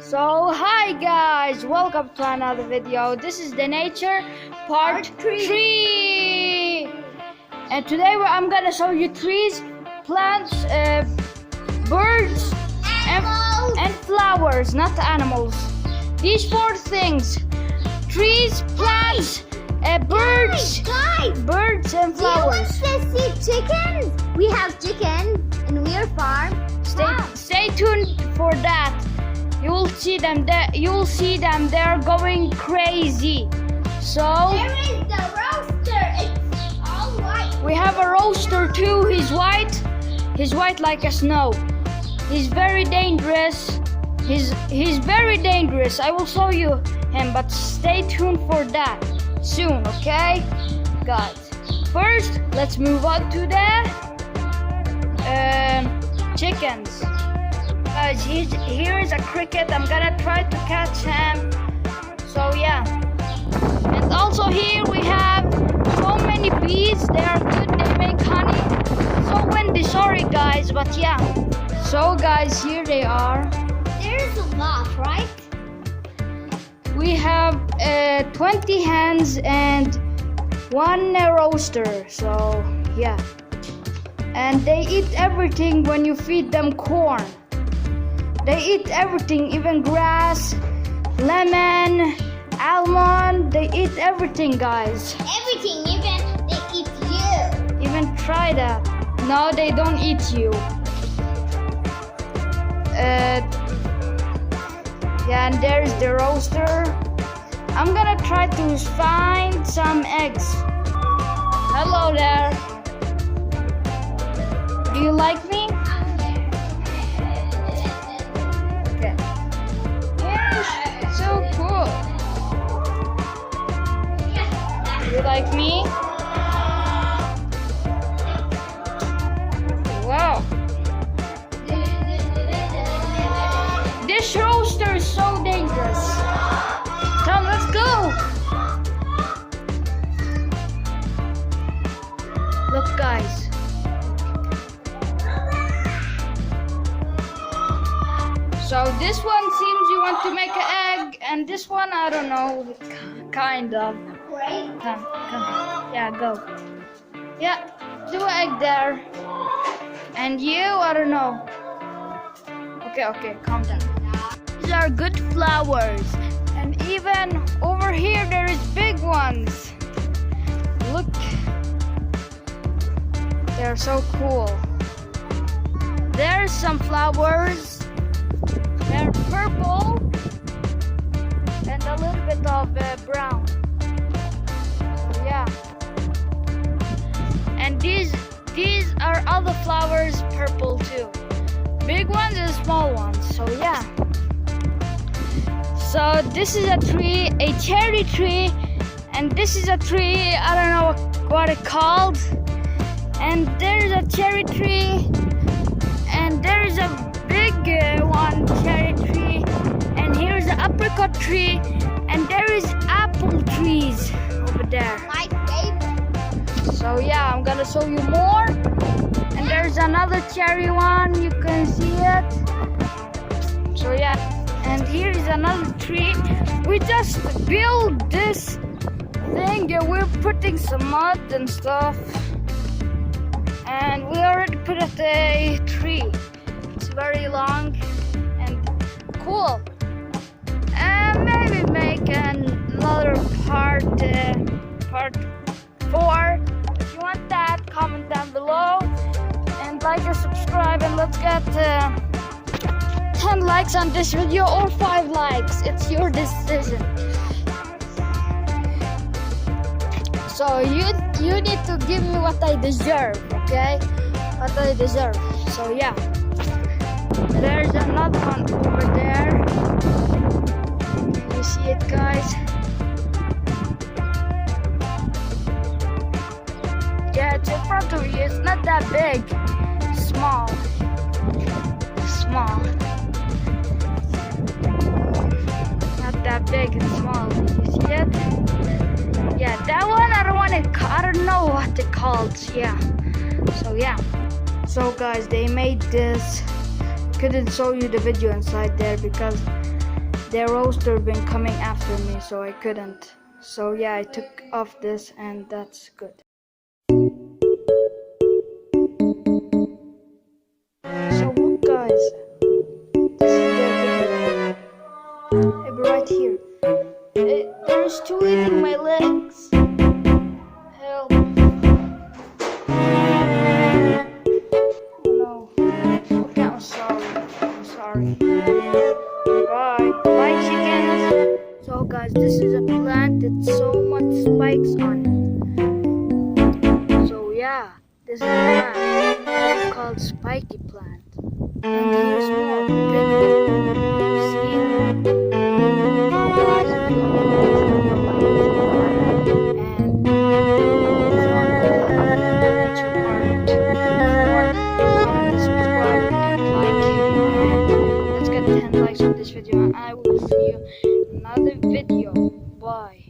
So hi guys, welcome to another video. This is the nature part 3. And today I'm gonna show you trees, plants, birds and flowers, not animals. These 4 things: trees, plants, birds, birds and flowers. Do you want to see chickens? We have chickens and we are farm. Stay tuned for that. You will see them. They're going crazy. So There is the roaster. It's all white. we have a rooster too. He's white. He's white like a snow. He's very dangerous. He's very dangerous. I will show you him, but stay tuned for that soon, okay, guys? First, let's move on to the chickens. Guys, here is a cricket. I'm gonna try to catch him. So yeah, and also here we have so many bees. They are good. They make honey. So windy. Sorry guys, but yeah. So guys, here they are. There's a lot, right? We have 20 hens and 1 rooster. So yeah, and they eat everything when you feed them corn. They eat everything, even grass, lemon, almond. They eat everything, guys. Everything, even they eat you. Even try that. No, they don't eat you. Yeah, and there's the rooster. I'm gonna try to find some eggs. Hello there. Do you like me? Okay. Yeah, so cool. You like me? Wow. This rooster is so dangerous. Come, let's go. Look, guys. So this one seems you want to make an egg, and this one, I don't know, kind of. Right? Come. Yeah, go. Yeah, do an egg there. And you, I don't know. Okay, calm down. These are good flowers. And even over here, there is big ones. Look. They're so cool. There's some flowers. They're purple and a little bit of brown. So, yeah. And these are other flowers, purple too. Big ones and small ones. So yeah. So this is a tree, a cherry tree, and this is a tree. I don't know what it's called. And there's a cherry tree, and there is a big one cherry tree, and here's an apricot tree, and there is apple trees over there. My favorite. So yeah, I'm gonna show you more. And there's another cherry one, you can see it. So yeah, and here is another tree. We just built this thing, and we're putting some mud and stuff. And we already put up a tree. It's very long and cool. And maybe make another part 4. If you want that, comment down below and like or subscribe, and let's get 10 likes on this video or 5 likes. It's your decision. So you need to give me what I deserve, okay? What I deserve. So yeah. There's another one over there. Can you see it, guys? Yeah, it's in front of you. It's not that big. Small. Not that big. It's small. You see it? Yeah, that one I don't know what it called. Yeah. So yeah. So guys, they made this. Couldn't show you the video inside there because their roaster been coming after me, so I couldn't. So yeah, I took off this, and that's good. So look, guys, this is the video. It'll be right here. There's two eating my legs. Help. Oh no. Okay, I'm sorry. I'm sorry. Bye. Bye, chickens. So guys, this is a plant with so much spikes on it. So yeah, this is a plant called spiky plant. And here's more bigger. See? So guys, if you all like this video, and if you want to the nature part 4, subscribe and like, and let's get 10 likes on this video, and I will see you in another video. Bye.